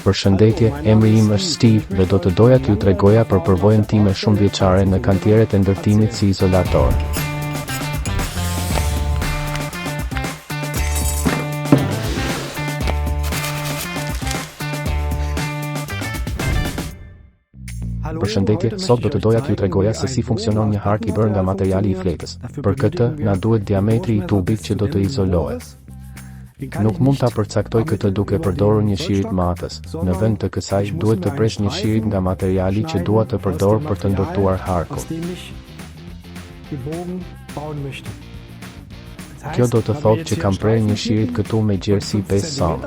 Përshëndetje, emri im është Steve dhe do të doja t'ju tregoja për përvojën time shumë vjeçare në kantieret e ndërtimit si izolator. Përshëndetje, sot do të doja t'ju tregoja se si funksionon një hark i bërë nga materiali i flekës. Për këtë, na duhet diametri i tubit që do të izolohet. Nuk mund ta përcaktoj këtë duke përdorur një shirit matës. Në vend të kësaj, duhet të presh një shirit nga materiali që dua të përdor për të ndërtuar harkun. Kjo do të thotë që kam prerë një shirit këtu me gjerësi 5 cm.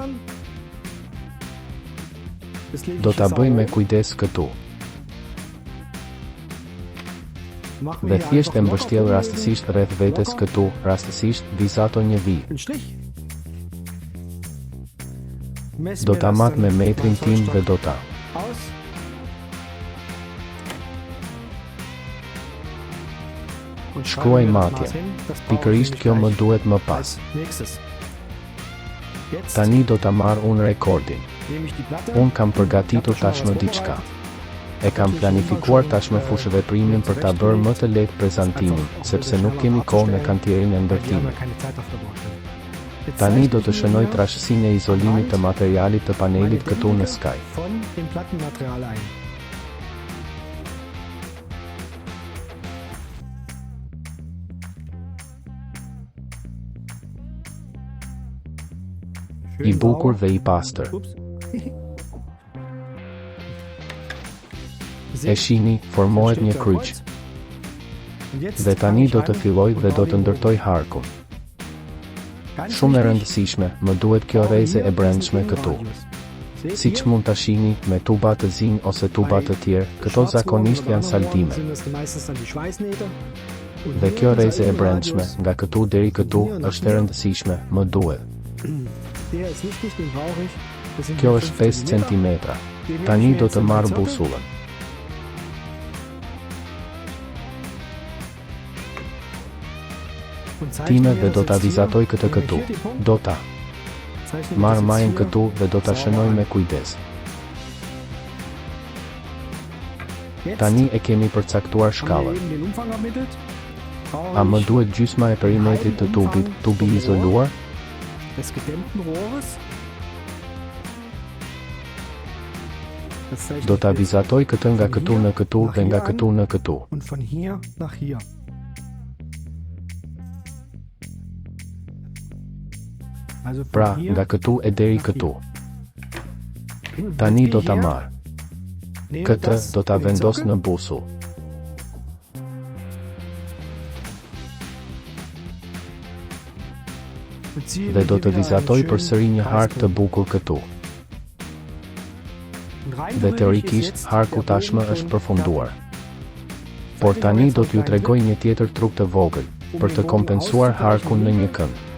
Do ta bëj me kujdes këtu. Dhe thjesht e mbështjell rastësisht rreth vetes këtu, rastësisht vizato një vi. Do ta mat me metrin tim dhe do ta shkruaj matje. Pikërisht kjo më duhet më pas. Tani do ta marr unë rekordin. Unë kam përgatitur tashmë diçka. E kam planifikuar tashmë fushëveprimin për ta bërë më të lehtë prezantimin, sepse nuk kemi kohë në kantierin e ndërtimit. Tani do të shënoj trashësinë e izolimit të materialit të panelit këtu në skaj. I bukur dhe i pastër. E shihni, formohet një kryq. Dhe tani do të filloj dhe do të ndërtoj harkun. Shumë e rëndësishme, më duhet kjo rreze e brendshme këtu. Siç mund ta shihni, me tuba të zinj ose tuba të tjerë, këto zakonisht janë saldime. Dhe kjo rreze e brendshme, nga këtu deri këtu, është e rëndësishme, më duhet. Kjo është 5 cm. Tani do të marr busullën. Time dhe do ta vizatoj këtë këtu. Do ta marr majën këtu dhe do ta shënoj me kujdes. Tani e kemi përcaktuar shkallën. A më duhet gjysma e perimetrit të tubit, tubi izoluar? Do ta vizatoj këtë nga këtu në këtu dhe nga këtu në këtu. Pra, nga këtu e deri këtu. Tani do ta marr. Këtë do ta vendos në busull. Dhe do të vizatoj përsëri një hark të bukur këtu. Dhe teorikisht, harku tashmë është përfunduar. Por tani do t'ju tregoj një tjetër truk të vogël, për të kompensuar harkun në një kënd.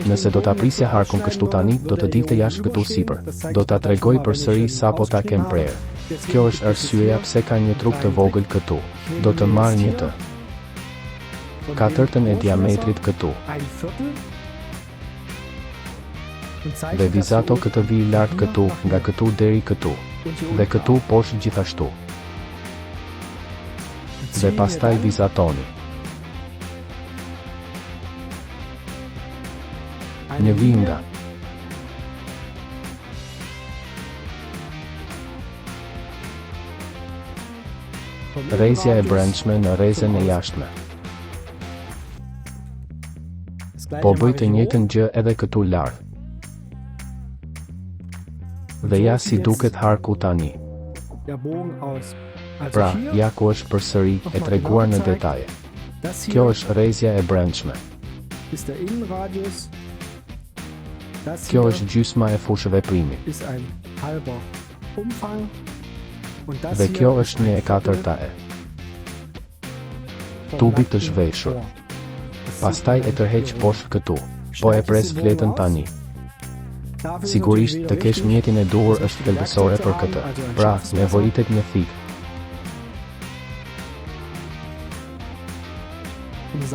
Nëse do ta prisja harkun kështu tani, do të dilte jashtë këtu sipër. Do ta tregoj përsëri sapo ta kem prerë. Kjo është arsyeja pse ka një truk të vogël këtu. Do të marr një të 1/4 e diametrit këtu. Dhe vizato këtë vi lart këtu, nga këtu deri këtu. Dhe këtu poshtë gjithashtu. Dhe pastaj vizatoni. Një vi nga rrezja e brendshme në rrezen e jashtme. Po bëj të njëjtën gjë edhe këtu lart. Dhe ja si duket harku tani. Pra, ja ku është përsëri e treguar në detaje. Kjo është rrezja e brendshme. Kjo është gjysma e fushëveprimit. Dhe kjo është 1/4 e tubit të zhveshur. Pastaj e tërheq poshtë këtu. Po e pres fletën tani. Sigurisht të kesh mjetin e duhur është thelbësore për këtë. Pra, nevojitet një thik.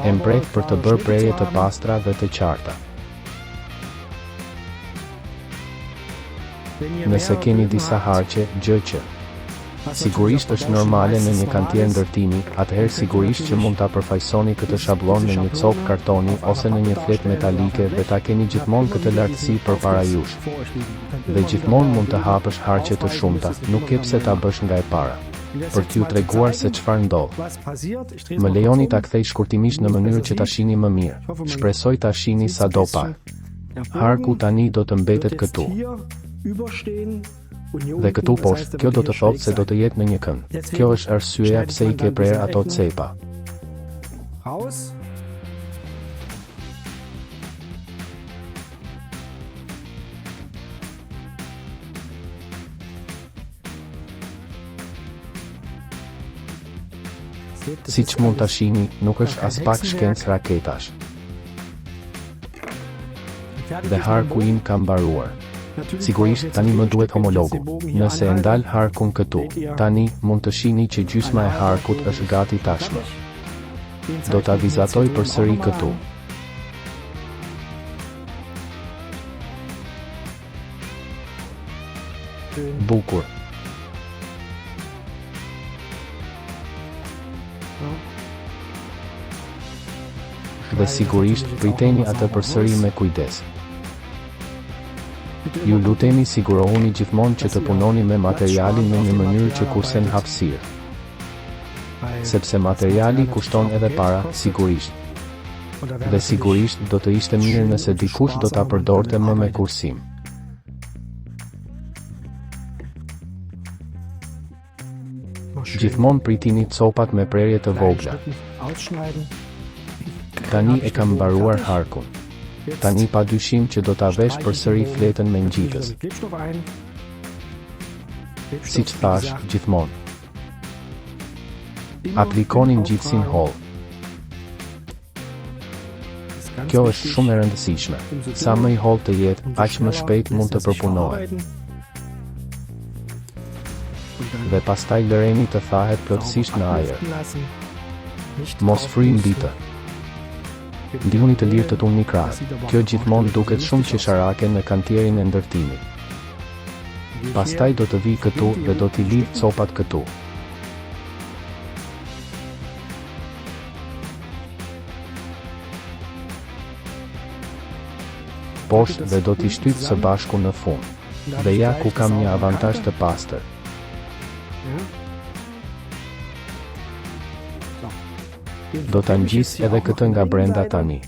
E mbret për të bërë preje të pastra dhe të qarta. Nëse keni disa harqe, gjë që sigurisht është normale në një kantier ndërtimi, atëherë sigurisht që mund ta përfaqësoni këtë shabllon në një copë kartoni ose në një fletë metalike dhe ta keni gjithmonë këtë lartësi përpara jush. Dhe gjithmonë mund të hapësh harqe të shumta, nuk ke pse ta bësh nga e para. Për t'ju treguar se çfarë ndodh. Më lejoni ta kthej shkurtimisht në mënyrë që ta shihni më mirë. Shpresoj ta shihni sado pak. Harku tani do të mbetet këtu. Dhe këtu poshtë, kjo do të thotë se do të jetë në një kënd. Kjo është arsyeja pse I ke prerë ato cepa. Siç mund ta shihni, nuk është as pak shkencë raketash. Dhe harku im ka mbaruar. Sigurisht tani më duhet homologu. Nëse e ndal harkun këtu, tani mund të shihni që gjysma e harkut është gati tashmë. Do ta vizatoj përsëri këtu. Bukur. Dhe sigurisht priteni atë përsëri me kujdes. Ju lutemi sigurohuni gjithmonë që të punoni me materialin në një mënyrë që kursen hapësirë. Sepse materiali kushton edhe para, sigurisht. Dhe sigurisht do të ishte mirë nëse dikush do ta përdorte më me kursim. Gjithmonë pritini copat me prerje të vogla. Tani e kam mbaruar harkun. Tani pa dyshim që do ta vesh përsëri fletën me ngjitës. Siç thash, gjithmonë. Aplikoni ngjitësin holl. Kjo është shumë e rëndësishme. Sa më I holl të jetë, aq më shpejt mund të përpunohet. Dhe pastaj lëreni të thahet plotësisht në ajër. Mos fry mbi të. Ndihuni të lirë të tulni krahët. Kjo gjithmonë duket shumë qesharake në kantierin e ndërtimit. Pastaj do të vi këtu dhe do t'i lidh copat këtu. Poshtë dhe do t'i shtyp së bashku në fund. Dhe ja ku kam një avantazh të pastër. Do ta ngjis edhe këtë nga brenda tani.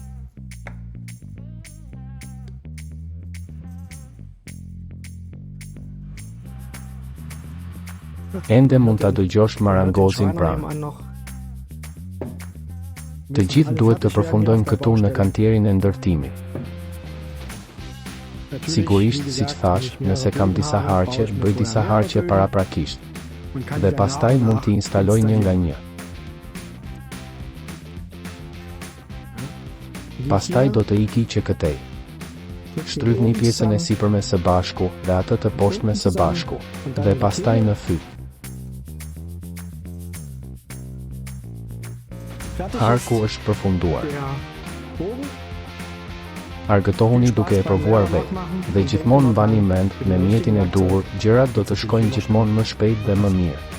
Ende mund ta dëgjosh marangozin pranë. Të gjithë duhet të përfundojnë këtu në kantierin e ndërtimit. Sigurisht, siç thash, nëse kam disa harqe, bëj disa harqe paraprakisht. Dhe pastaj mund t'i instaloj një nga një. Pastaj do të iki që këtej. Shtrydhni pjesën e sipërme së bashku dhe atë të poshtme së bashku, dhe pastaj në fyt. Harku është përfunduar. Argëtohuni duke e provuar vetë, dhe gjithmonë mbani mend, me mjetin e duhur, gjërat do të shkojnë gjithmonë më shpejt dhe më mirë.